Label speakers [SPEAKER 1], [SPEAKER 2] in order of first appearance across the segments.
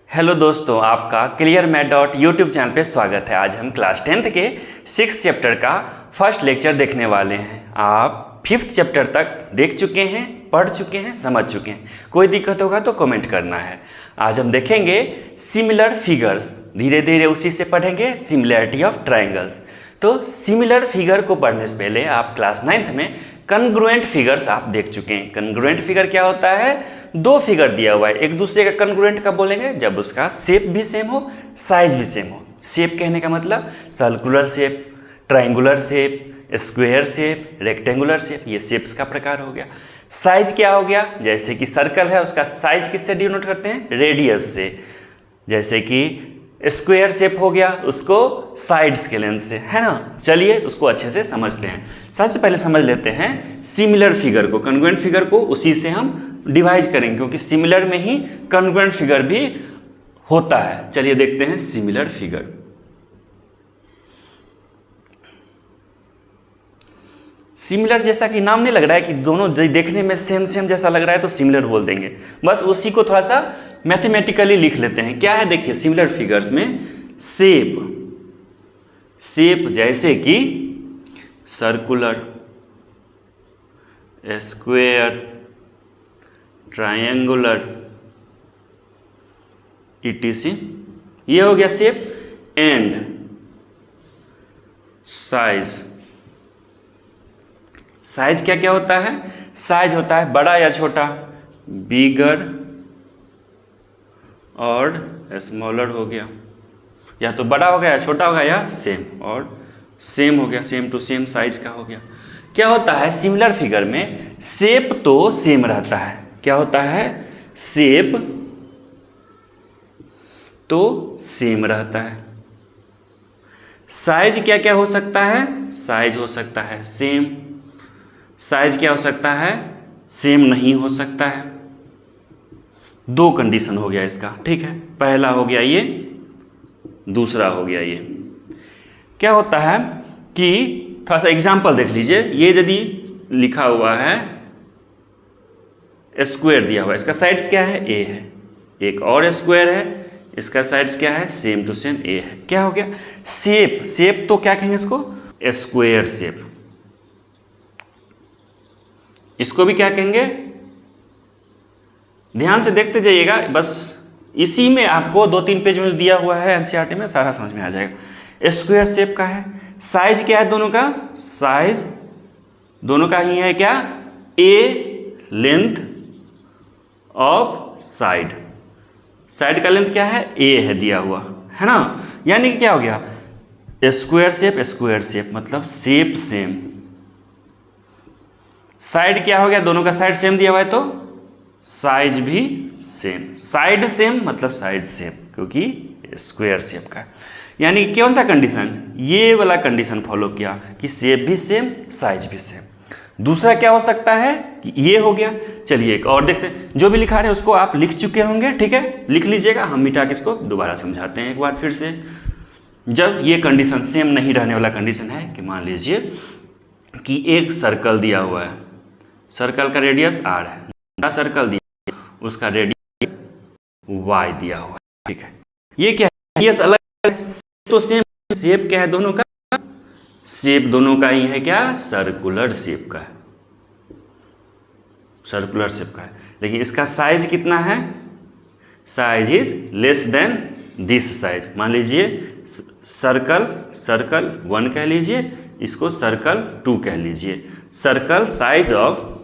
[SPEAKER 1] Hello दोस्तों, आपका clear math dot YouTube channel पे स्वागत है। आज हम क्लास 10th के 6th चैप्टर का फर्स्ट लेक्चर देखने वाले हैं। आप 5th चैप्टर तक देख चुके हैं, पढ़ चुके हैं, समझ चुके हैं। कोई दिक्कत होगा तो कमेंट करना है। आज हम देखेंगे सिमिलर फिगर्स, धीरे धीरे उसी से पढ़ेंगे सिमिलैरिटी ऑफ ट्राइंगल्स। तो सिमिलर फिगर को पढ़ने से पहले आप क्लास 9th में कन्ग्रुएंट फिगर्स आप देख चुके हैं। कन्ग्रुएंट फिगर क्या होता है? दो फिगर दिया हुआ है, एक दूसरे का कन्ग्रुएंट कब बोलेंगे? जब उसका शेप भी सेम हो, साइज भी सेम हो। शेप कहने का मतलब circular shape, triangular shape, square shape, rectangular shape, ये शेप्स का प्रकार हो गया। साइज क्या हो गया? जैसे कि सर्कल है, उसका साइज किससे डिनोट करते हैं? रेडियस से। जैसे कि स्क्वायर शेप हो गया, उसको साइड्स के लेंथ से, है ना। चलिए उसको अच्छे से समझते हैं। सबसे पहले समझ लेते हैं सिमिलर फिगर को, कन्ग्रुएंट फिगर को उसी से हम डिवाइड करेंगे, क्योंकि सिमिलर में ही कन्ग्रुएंट फिगर भी होता है। चलिए देखते हैं सिमिलर फिगर। सिमिलर जैसा कि नाम नहीं लग रहा है कि दोनों देखने में सेम सेम जैसा लग रहा है तो सिमिलर बोल देंगे, बस उसी को थोड़ा सा मैथमेटिकली लिख लेते हैं। क्या है देखिए, सिमिलर फिगर्स में शेप जैसे कि सर्कुलर, स्क्वायर, ट्रायंगुलर, etc, ये हो गया शेप। एंड साइज क्या क्या होता है? साइज होता है बड़ा या छोटा, बिगर और स्मॉलर हो गया, या तो बड़ा हो गया या छोटा हो गया या सेम, और सेम हो गया, सेम टू सेम साइज का हो गया। क्या होता है सिमिलर फिगर में? शेप तो सेम रहता है। क्या होता है? शेप तो सेम रहता है। साइज क्या क्या हो सकता है? साइज हो सकता है सेम। साइज क्या हो सकता है? सेम नहीं हो सकता है। दो कंडीशन हो गया इसका, ठीक है। पहला हो गया ये, दूसरा हो गया ये। क्या होता है कि थोड़ा सा एग्जांपल देख लीजिए। ये यदि लिखा हुआ है स्क्वायर दिया हुआ है, इसका साइड्स क्या है? ए है। एक और स्क्वायर है, इसका साइड्स क्या है? सेम टू सेम ए है। क्या हो गया? शेप तो क्या कहेंगे इसको? Square shape. इसको भी क्या कहेंगे? ध्यान से देखते जाइएगा, बस इसी में आपको 2-3 पेज में दिया हुआ है एनसीईआरटी में, सारा समझ में आ जाएगा। स्क्वायर शेप का है। साइज क्या है दोनों का? साइज दोनों का ही है क्या? ए लेंथ ऑफ साइड। साइड का लेंथ क्या है? ए है दिया हुआ, है ना। यानी कि क्या हो गया? स्क्वायर शेप मतलब शेप सेम। साइड क्या हो गया? दोनों का साइड सेम दिया हुआ है तो साइज भी सेम। साइड सेम मतलब साइज सेम, क्योंकि स्क्वायर शेप का। यानी कौन सा कंडीशन? ये वाला कंडीशन फॉलो किया कि शेप भी सेम, साइज भी सेम। दूसरा क्या हो सकता है कि ये हो गया। चलिए एक और देखते हैं। जो भी लिखा रहे हैं उसको आप लिख चुके होंगे, ठीक है, लिख लीजिएगा। हम मिटा के इसको दोबारा समझाते हैं एक बार फिर से। जब ये कंडीशन सेम नहीं रहने वाला कंडीशन है कि मान लीजिए कि एक सर्कल दिया हुआ है, सर्कल का रेडियस r है, सर्कल दिया, उसका रेडियस y दिया हुआ है, ठीक है। ये क्या है? रेडियस अलग है तो सेम। शेप क्या है दोनों का? शेप दोनों का ही है क्या? सर्कुलर शेप का है, सर्कुलर शेप का है। लेकिन इसका साइज कितना है? Size is less than this size. मान लीजिए सर्कल 1 कह लीजिए, इसको सर्कल 2 कह लीजिए। Circle size of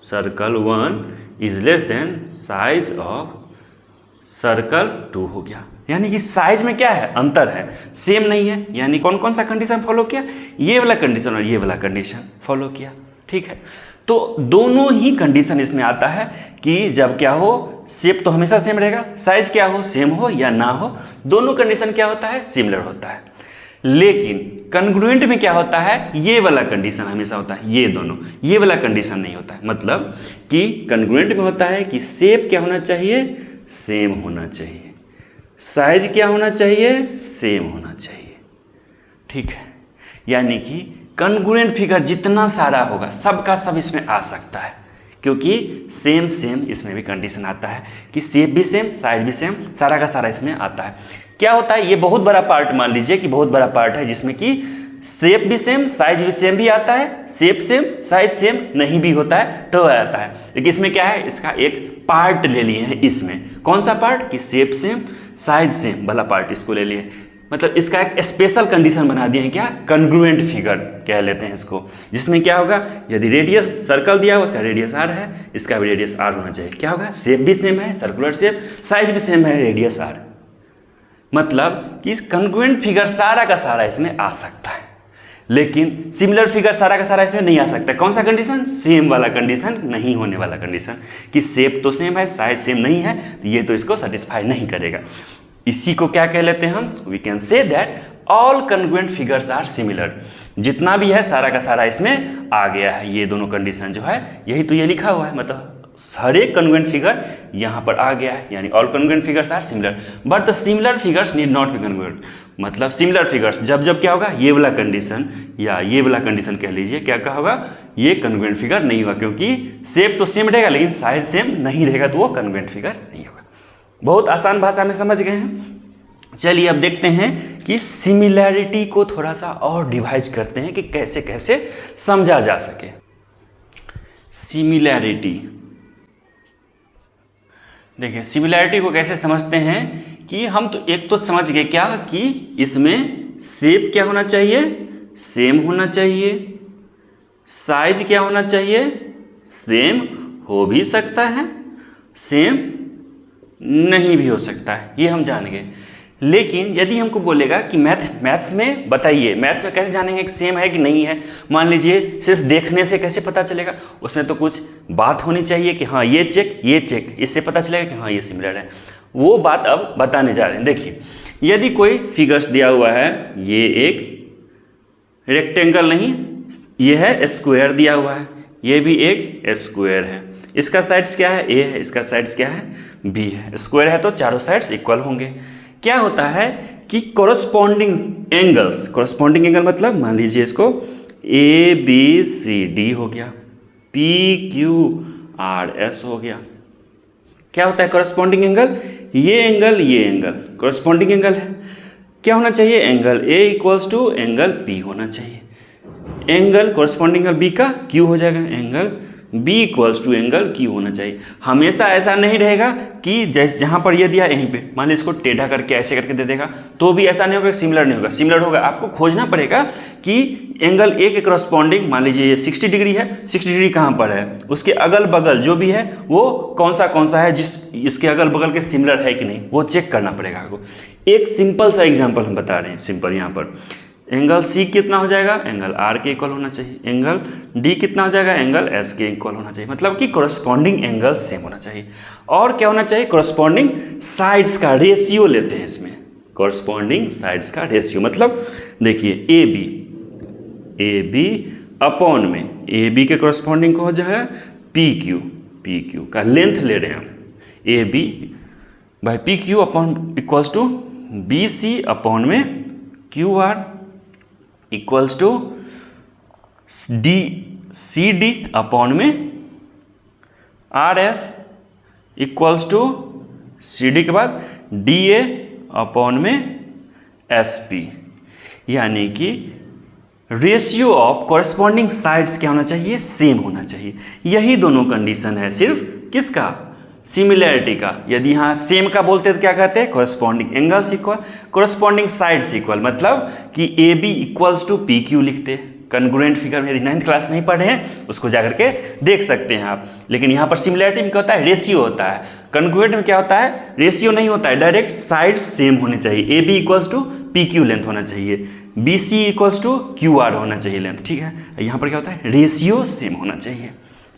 [SPEAKER 1] circle 1 is less than size of circle 2 हो गया। यानी कि साइज में क्या है? अंतर है, सेम नहीं है। यानी कौन कौन सा कंडीशन फॉलो किया? ये वाला कंडीशन और ये वाला कंडीशन फॉलो किया, ठीक है। तो दोनों ही कंडीशन इसमें आता है कि जब क्या हो, शेप तो हमेशा सेम रहेगा, साइज क्या हो, सेम हो या ना हो, दोनों कंडीशन क्या होता है? सिमिलर होता है। लेकिन कन्ग्रुएंट में क्या होता है? ये वाला कंडीशन हमेशा होता है, ये दोनों, ये वाला कंडीशन नहीं होता है। मतलब कि कन्ग्रुएंट में होता है कि शेप क्या होना चाहिए? सेम होना चाहिए। साइज क्या होना चाहिए? सेम होना चाहिए, ठीक है। यानी कि कन्ग्रुएंट फिगर जितना सारा होगा सबका सब इसमें आ सकता है। क्योंकि सेम सेम इसमें भी कंडीशन आता है कि शेप भी सेम, साइज भी सेम, सारा का सारा इसमें आता है। क्या होता है, ये बहुत बड़ा पार्ट मान लीजिए कि बहुत बड़ा पार्ट है जिसमें कि शेप भी सेम, साइज भी सेम भी आता है, शेप सेम साइज सेम नहीं भी होता है तो आता है। लेकिन इसमें क्या है, इसका एक पार्ट ले लिए हैं इसमें। कौन सा पार्ट, कि शेप सेम साइज सेम वाला पार्ट इसको ले लिए, मतलब इसका एक स्पेशल कंडीशन बना दिए हैं। क्या, कॉन्ग्रुएंट फिगर कह लेते हैं इसको, जिसमें क्या होगा, यदि रेडियस सर्कल दिया हो उसका रेडियस आर है, इसका भी रेडियस आर होना चाहिए। क्या होगा, शेप भी सेम है, सर्कुलर शेप, साइज भी सेम है, रेडियस आर, मतलब कि कॉन्ग्रुएंट फिगर सारा का सारा इसमें आ सकता है। लेकिन सिमिलर फिगर सारा का सारा इसमें नहीं आ सकता। कौन सा कंडीशन, सेम वाला कंडीशन, नहीं होने वाला कंडीशन, कि शेप तो सेम है साइज सेम नहीं है, तो ये तो इसको सेटिस्फाई नहीं करेगा। इसी को क्या कह लेते हैं हम, we can say that all congruent figures are similar. जितना भी है सारा का सारा इसमें आ गया है, ये दोनों कंडीशन जो है, यही तो ये लिखा हुआ है, मतलब हर एक कॉन्ग्रुएंट फिगर यहाँ पर आ गया है, यानी all congruent figures are similar but the similar figures need not be congruent. मतलब सिमिलर फिगर्स जब जब क्या होगा, ये वाला कंडीशन या ये वाला कंडीशन कह लीजिए, क्या क्या होगा, ये कॉन्ग्रुएंट फिगर नहीं होगा, क्योंकि शेप तो सेम रहेगा लेकिन साइज सेम नहीं रहेगा, तो वो कॉन्ग्रुएंट फिगर नहीं होगा। बहुत आसान भाषा में समझ गए हैं। चलिए अब देखते हैं कि सिमिलैरिटी को थोड़ा सा और डिवाइड करते हैं कि कैसे कैसे समझा जा सके। सिमिलैरिटी, देखिए सिमिलैरिटी को कैसे समझते हैं कि हम तो एक तो समझ गए क्या, कि इसमें शेप क्या होना चाहिए, सेम होना चाहिए, साइज क्या होना चाहिए, सेम हो भी सकता है, सेम नहीं भी हो सकता है, ये हम जान गए। लेकिन यदि हमको बोलेगा कि मैथ्स में बताइए, मैथ्स में कैसे जानेंगे कि सेम है कि नहीं है, मान लीजिए सिर्फ देखने से कैसे पता चलेगा, उसमें तो कुछ बात होनी चाहिए कि हाँ ये चेक, इससे पता चलेगा कि हाँ ये सिमिलर है। वो बात अब बताने जा रहे हैं। देखिए यदि कोई फिगर्स दिया हुआ है, ये एक रेक्टेंगल नहीं, ये है स्क्वायर दिया हुआ है, ये भी एक स्क्वायर है, इसका साइड्स क्या है, ए है, इसका साइड्स क्या है, बी है। स्क्वायर है तो चारों साइड्स इक्वल होंगे। क्या होता है कि कोरस्पॉन्डिंग एंगल मतलब मान लीजिए इसको ए बी सी डी हो गया, पी क्यू आर एस हो गया। क्या होता है कोरस्पॉन्डिंग एंगल, ये एंगल कोरस्पॉन्डिंग एंगल है। क्या होना चाहिए, angle A equals to angle B होना चाहिए। एंगल कोरस्पॉन्डिंग एंगल बी का क्यू हो जाएगा, angle B equals to angle Q होना चाहिए। हमेशा ऐसा नहीं रहेगा कि जहाँ पर ये दिया यहीं पे मान लीजिए इसको टेढ़ा करके ऐसे करके दे देगा तो भी ऐसा नहीं होगा, सिमिलर नहीं होगा। सिमिलर होगा, आपको खोजना पड़ेगा कि एंगल ए के करस्पॉन्डिंग, मान लीजिए ये 60 डिग्री है, 60 डिग्री कहाँ पर है, उसके अगल बगल जो भी है वो कौन सा है जिस इसके अगल बगल के सिमिलर है कि नहीं, वो चेक करना पड़ेगा आपको। एक सिंपल सा एग्जाम्पल हम बता रहे हैं, सिंपल यहाँ पर एंगल सी कितना हो जाएगा, एंगल आर के इक्वल होना चाहिए, एंगल डी कितना हो जाएगा, एंगल एस के इक्वल होना चाहिए, मतलब कि कोरस्पॉन्डिंग एंगल सेम होना चाहिए। और क्या होना चाहिए, कोरस्पॉन्डिंग साइड्स का रेशियो लेते हैं इसमें, कोरस्पॉन्डिंग साइड्स का रेशियो मतलब देखिए ए बी अपॉन में ए बी के कोरस्पॉन्डिंग को हो जाएगा पी क्यू का लेंथ ले रहे हैं हम, A B by P Q upon equals to B C upon में Q R equals to D C D upon में R S equals to C D के बाद डी ए अपॉन में एस पी। यानी कि रेशियो ऑफ कॉरस्पॉन्डिंग साइड्स क्या होना चाहिए, सेम होना चाहिए। यही दोनों कंडीशन है सिर्फ किसका, सिमिलैरिटी का। यदि यहाँ सेम का बोलते तो क्या कहते हैं, corresponding angles equal, corresponding sides equal, मतलब कि A B equals to P Q लिखते हैं। कॉन्ग्रुएंट फिगर में यदि 9th क्लास नहीं पढ़े हैं उसको जाकर के देख सकते हैं आप। लेकिन यहाँ पर सिमिलैरिटी में क्या होता है, रेशियो होता है। कॉन्ग्रुएंट में क्या होता है, रेशियो नहीं होता है, डायरेक्ट साइड्स सेम होने चाहिए। A B equals to P Q length होना चाहिए, B C equals to Q R होना चाहिए लेंथ, ठीक है। यहाँ पर क्या होता है, रेशियो सेम होना चाहिए,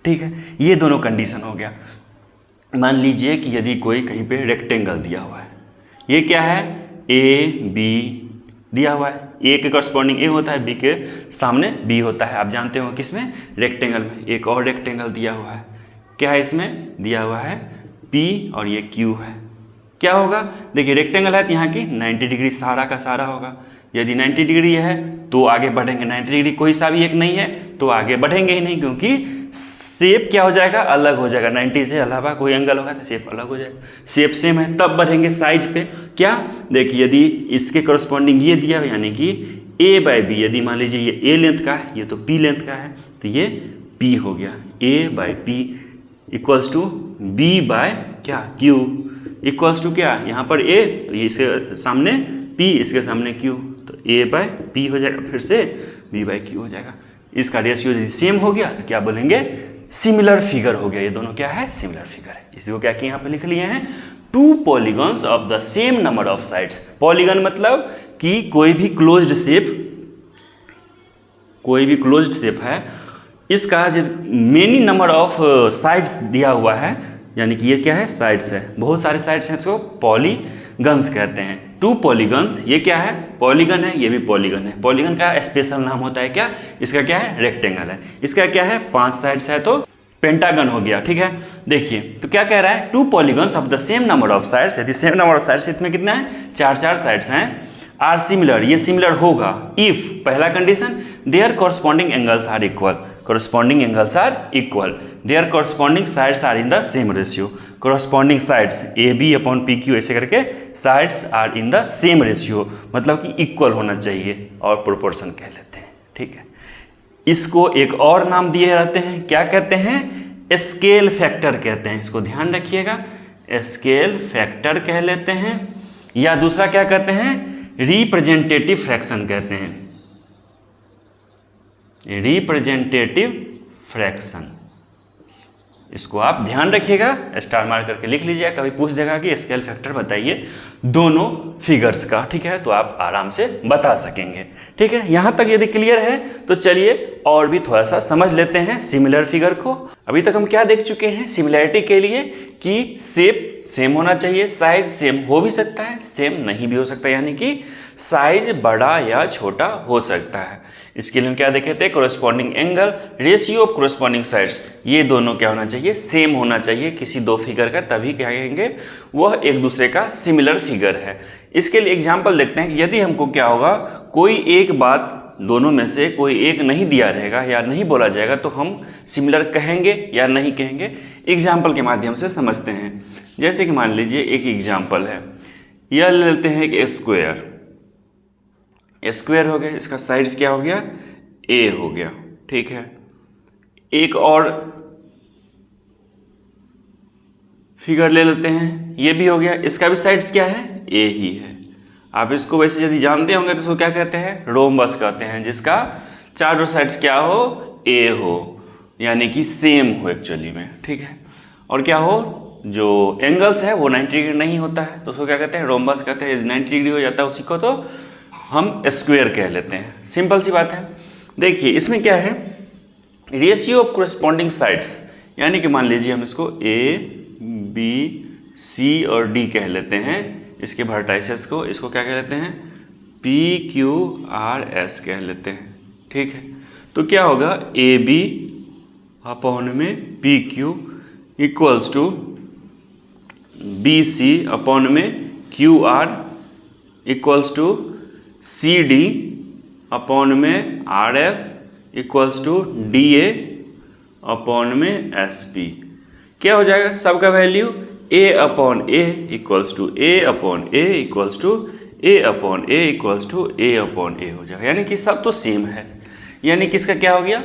[SPEAKER 1] ठीक है। ये दोनों कंडीशन हो गया। मान लीजिए कि यदि कोई कहीं पे रेक्टेंगल दिया हुआ है, ये क्या है, ए बी दिया हुआ है, ए के करस्पॉन्डिंग ए होता है, बी के सामने बी होता है। आप जानते हो किसमें, रेक्टेंगल में। एक और रेक्टेंगल दिया हुआ है, क्या है इसमें दिया हुआ है पी और ये क्यू है। क्या होगा, देखिए रेक्टेंगल है तो यहाँ की 90 डिग्री सारा का सारा होगा, यदि 90 डिग्री है तो आगे बढ़ेंगे, 90 डिग्री कोई सा भी एक नहीं है तो आगे बढ़ेंगे ही नहीं, क्योंकि शेप क्या हो जाएगा, अलग हो जाएगा। 90 से अलावा कोई एंगल होगा तो शेप अलग हो जाएगा। शेप सेम है तब बढ़ेंगे साइज पे। क्या देखिए, यदि इसके करस्पॉन्डिंग ये दिया यानी कि a बाई बी, यदि मान लीजिए ये a लेंथ का है, ये तो b लेंथ का है, तो ये b हो गया। a by B equals to b by क्या q इक्वल्स टू क्या, यहाँ पर a तो ये इसके सामने p, इसके सामने q, तो a बाय बी हो जाएगा, फिर से b बाई q हो जाएगा। इसका रेशियो यदि सेम हो गया तो क्या बोलेंगे, सिमिलर फिगर हो गया। ये दोनों क्या है, सिमिलर फिगर है। इसी को क्या किया यहाँ पे लिख लिए हैं, two polygons of the same number of sides. Polygon मतलब कि कोई भी क्लोज्ड शेप है, इसका जो मेनी नंबर ऑफ साइड्स दिया हुआ है, यानी कि ये क्या है, साइड्स है, बहुत सारे साइड्स हैं, इसको पॉलीगन्स कहते हैं। टू पॉलीगन्स, ये क्या है, पॉलीगन है, ये भी पॉलीगन है। पॉलीगन का स्पेशल नाम होता है क्या, इसका क्या है, रेक्टेंगल है। इसका क्या है, 5 साइड्स है तो पेंटागन हो गया। ठीक है, देखिए तो क्या कह रहा है, two polygons of the same number of sides. यदि सेम नंबर ऑफ साइड्स, इसमें कितना है, 4 साइड्स हैं, आर सिमिलर, ये सिमिलर होगा इफ, पहला condition, their corresponding angles are equal. Corresponding angles are equal, their corresponding sides are in the same ratio. Corresponding sides A B upon P Q ऐसे करके sides are in the same ratio, मतलब कि equal होना चाहिए, और proportion कह लेते हैं। ठीक है, इसको एक और नाम दिए रहते हैं, क्या कहते हैं, स्केल फैक्टर कहते हैं। इसको ध्यान रखिएगा, स्केल फैक्टर कह लेते हैं, या दूसरा क्या कहते हैं, रिप्रेजेंटेटिव फ्रैक्शन कहते हैं। रिप्रेजेंटेटिव फ्रैक्शन, इसको आप ध्यान रखिएगा, स्टार मार्क करके लिख लीजिएगा। कभी पूछ देगा कि स्केल फैक्टर बताइए दोनों फिगर्स का, ठीक है, तो आप आराम से बता सकेंगे। ठीक है, यहाँ तक यदि क्लियर है तो चलिए और भी थोड़ा सा समझ लेते हैं सिमिलर फिगर को। अभी तक हम क्या देख चुके हैं सिमिलैरिटी के लिए, कि शेप सेम होना चाहिए, साइज सेम हो भी सकता है, सेम नहीं भी हो सकता, यानी कि साइज बड़ा या छोटा हो सकता है। इसके लिए हम क्या देखे थे, corresponding angle, ratio of corresponding sides, ये दोनों क्या होना चाहिए, सेम होना चाहिए किसी दो फिगर का, तभी क्या कहेंगे वह एक दूसरे का सिमिलर फिगर है। इसके लिए एग्जांपल देखते हैं, यदि हमको क्या होगा, कोई एक बात दोनों में से कोई एक नहीं दिया रहेगा या नहीं बोला जाएगा तो हम सिमिलर कहेंगे या नहीं कहेंगे, एग्जाम्पल के माध्यम से समझते हैं। जैसे कि मान लीजिए एक एग्जाम्पल है, यह लेते हैं कि स्क्वायर हो गया, इसका साइड्स क्या हो गया, ए हो गया। ठीक है, एक और फिगर ले लेते हैं, ये भी हो गया, इसका भी साइड्स क्या है, ए ही है। आप इसको वैसे यदि जानते होंगे तो इसको क्या कहते हैं, रोम्बस कहते हैं, जिसका चारों साइड्स क्या हो, ए हो, यानी कि सेम हो एक्चुअली में। ठीक है, और क्या हो, जो एंगल्स है वो 90 डिग्री नहीं होता है तो उसको क्या कहते हैं, रोम्बस कहते हैं। यदि 90 डिग्री हो जाता है उसी को तो हम स्क्वायर कह लेते हैं। सिंपल सी बात है। देखिए इसमें क्या है, रेशियो ऑफ कोरस्पॉन्डिंग साइड्स, यानी कि मान लीजिए हम इसको ए बी सी और डी कह लेते हैं, इसके वर्टाइसेस को, इसको क्या कह लेते हैं, पी क्यू आर एस कह लेते हैं। ठीक है, तो क्या होगा, ए बी अपॉन में P Q equals to B C upon में Q R equals to C D upon में R S equals to D A upon में एस पी। क्या हो जाएगा, सबका value A upon A equals to A upon A equals to A upon A equals to A upon A हो जाएगा, यानी कि सब तो सेम है। यानी कि इसका क्या हो गया,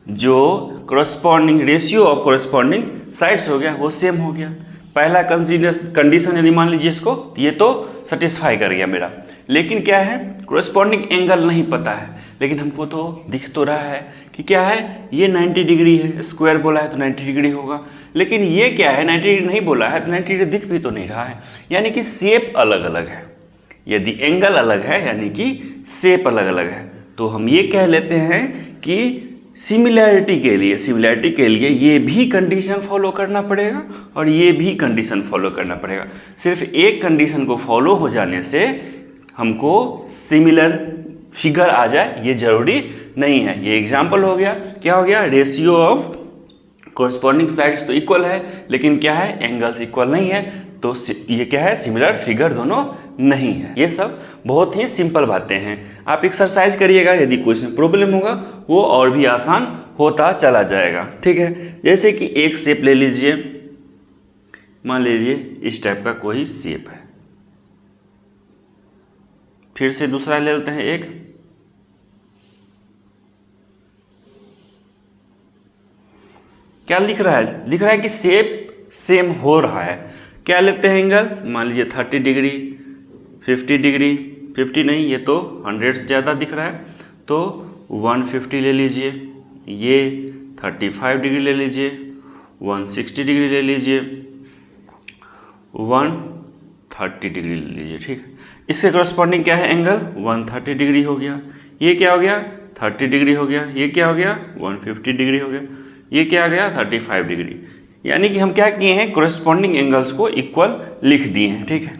[SPEAKER 1] जो corresponding ratio of corresponding sides हो गया वो सेम हो गया। पहला कंडीशन यदि मान लीजिए इसको, ये तो सेटिस्फाई कर गया मेरा, लेकिन क्या है, कोरस्पॉन्डिंग एंगल नहीं पता है, लेकिन हमको तो दिख तो रहा है कि क्या है, ये 90 डिग्री है, स्क्वायर बोला है तो 90 डिग्री होगा, लेकिन ये क्या है, 90 डिग्री नहीं बोला है तो 90 डिग्री दिख भी तो नहीं रहा है, यानी कि शेप अलग अलग है। यदि एंगल अलग है यानी कि शेप अलग अलग है, तो हम ये कह लेते हैं कि सिमिलैरिटी के लिए ये भी कंडीशन फॉलो करना पड़ेगा और ये भी कंडीशन फॉलो करना पड़ेगा। सिर्फ एक कंडीशन को फॉलो हो जाने से हमको सिमिलर फिगर आ जाए ये जरूरी नहीं है। ये एग्जाम्पल हो गया, क्या हो गया, रेशियो ऑफ कोरस्पॉन्डिंग साइड्स तो इक्वल है, लेकिन क्या है, एंगल्स इक्वल नहीं है, तो ये क्या है, सिमिलर फिगर दोनों नहीं है। ये सब बहुत ही सिंपल बातें हैं। आप एक्सरसाइज करिएगा, यदि कोई इसमें प्रॉब्लम होगा वो और भी आसान होता चला जाएगा। ठीक है, जैसे कि एक शेप ले लीजिए, मान लीजिए इस टाइप का कोई शेप है। फिर से दूसरा ले लेते हैं एक, क्या लिख रहा है? लिख रहा है कि शेप सेम हो रहा है। क्या लेते हैं एंगल? मान लीजिए 30 डिग्री, 50 डिग्री, 50 नहीं, ये तो 100 से ज़्यादा दिख रहा है, तो 150 ले लीजिए। ये 35 डिग्री ले लीजिए, 160 डिग्री ले लीजिए, 130 डिग्री ले लीजिए। ठीक है, इसके करस्पॉन्डिंग क्या है एंगल? 130 डिग्री हो गया। ये क्या हो गया? 30 डिग्री हो गया। ये क्या हो गया? 150 डिग्री हो गया। ये क्या आ गया? 35 डिग्री। यानी कि हम क्या किए हैं? करस्पॉन्डिंग एंगल्स को इक्वल लिख दिए हैं। ठीक है,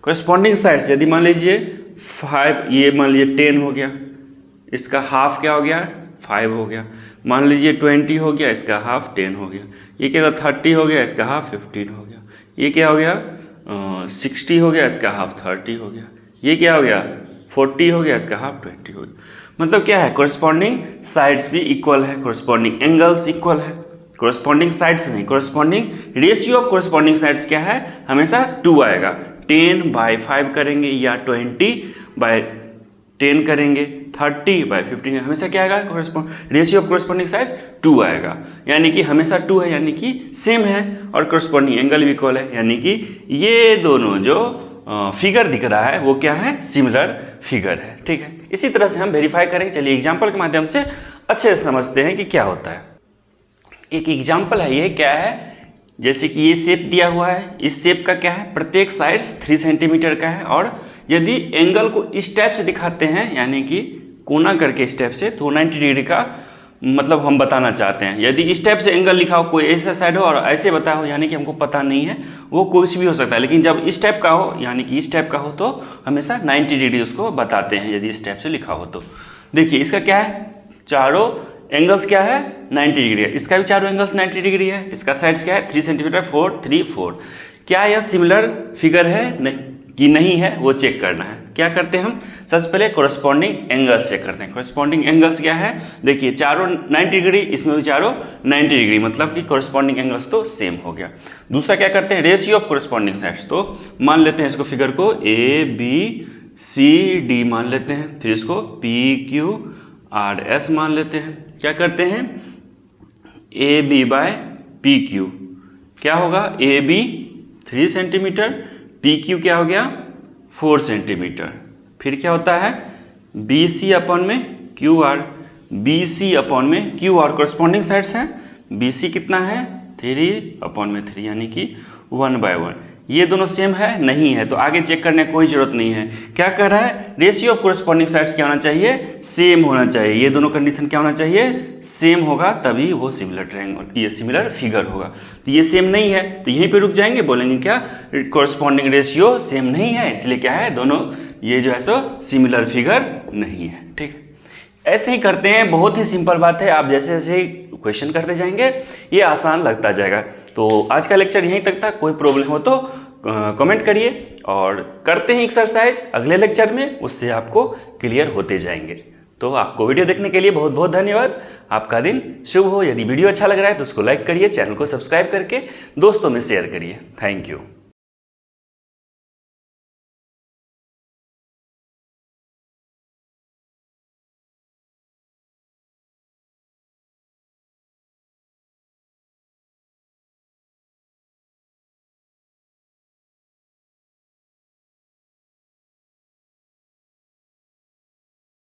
[SPEAKER 1] करस्पॉन्डिंग साइड्स यदि मान लीजिए 5, ये मान लीजिए 10 हो गया, इसका हाफ क्या हो गया? 5 हो गया। मान लीजिए 20 हो गया, इसका हाफ 10 हो गया। ये क्या होगा? 30 हो गया, इसका हाफ 15 हो गया। ये क्या हो गया? 60 हो गया, इसका हाफ 30 हो गया। ये क्या हो गया? 40 हो गया, इसका हाफ 20 हो गया। मतलब क्या है? करस्पॉन्डिंग साइड्स भी इक्वल है, करस्पॉन्डिंग एंगल्स इक्वल है। करस्पॉन्डिंग साइड्स नहीं, corresponding ratio of corresponding sides क्या है? हमेशा 2 आएगा। 10/5 करेंगे या 20/10 करेंगे, 30/15, हमेशा क्या आएगा? रेशियो ऑफ करस्पॉन्डिंग साइड्स 2 आएगा। यानी कि हमेशा 2 है, यानी कि सेम है, और करस्पॉन्डिंग एंगल भी इक्वल है, यानी कि ये दोनों जो फिगर दिख रहा है वो क्या है? सिमिलर फिगर है। ठीक है, इसी तरह से हम वेरीफाई करेंगे। चलिए एग्जाम्पल के माध्यम से अच्छे से समझते हैं कि क्या होता है। एक एग्जाम्पल है, ये क्या है? जैसे कि ये शेप दिया हुआ है, इस शेप का क्या है? प्रत्येक साइड 3 सेंटीमीटर का है, और यदि एंगल को इस टाइप से दिखाते हैं, यानी कि कोना करके इस टाइप से, तो 90 डिग्री का मतलब हम बताना चाहते हैं। यदि इस टाइप से एंगल लिखा हो, कोई ऐसा साइड हो और ऐसे बताया हो, यानी कि हमको पता नहीं है, वो कुछ भी हो सकता है। लेकिन जब इस टाइप का हो, यानी कि इस टाइप का हो, तो हमेशा 90 डिग्री उसको बताते हैं, यदि इस टाइप से लिखा हो तो। देखिए इसका क्या है? चारों एंगल्स क्या है? 90 डिग्री है। इसका भी चारों एंगल्स 90 डिग्री है। इसका साइड्स क्या है? 3 सेंटीमीटर, 4, 3, 4। क्या यह सिमिलर फिगर है नहीं कि नहीं है, वो चेक करना है। क्या करते हैं हम? सबसे पहले कोरस्पॉन्डिंग एंगल्स चेक करते हैं। कोरस्पॉन्डिंग एंगल्स क्या है? देखिए चारों 90 डिग्री, इसमें भी चारों 90 डिग्री, मतलब कि कोरस्पॉन्डिंग एंगल्स तो सेम हो गया। दूसरा क्या करते हैं? Ratio of corresponding sides. तो मान लेते हैं इसको, फिगर को ABCD मान लेते हैं, फिर इसको PQRS मान लेते हैं। क्या करते हैं? AB/PQ क्या होगा? AB 3 सेंटीमीटर, PQ क्या हो गया? 4 सेंटीमीटर। फिर क्या होता है? BC अपॉन में QR, BC अपॉन में QR करस्पॉन्डिंग साइड्स है। BC कितना है? 3/3, यानी कि 1/1। ये दोनों सेम है? नहीं है, तो आगे चेक करने की कोई जरूरत नहीं है। क्या कर रहा है? रेशियो ऑफ कोरस्पॉन्डिंग साइड्स क्या होना चाहिए? सेम होना चाहिए। ये दोनों कंडीशन क्या होना चाहिए? सेम होगा, तभी वो सिमिलर ट्रायंगल, ये सिमिलर फिगर होगा। तो ये सेम नहीं है, तो यहीं पे रुक जाएंगे, बोलेंगे क्या? कोरस्पॉन्डिंग रेशियो सेम नहीं है, इसलिए क्या है? दोनों ये जो है सो सिमिलर फिगर नहीं है। ठीक है, ऐसे ही करते हैं, बहुत ही सिंपल बात है। आप जैसे जैसे क्वेश्चन करते जाएंगे ये आसान लगता जाएगा। तो आज का लेक्चर यहीं तक था। कोई प्रॉब्लम हो तो कमेंट करिए, और करते हैं एक्सरसाइज अगले लेक्चर में, उससे आपको क्लियर होते जाएंगे। तो आपको वीडियो देखने के लिए बहुत बहुत धन्यवाद। आपका दिन शुभ हो। यदि वीडियो अच्छा लग रहा है तो उसको लाइक करिए, चैनल को सब्सक्राइब करके दोस्तों में शेयर करिए। Thank you.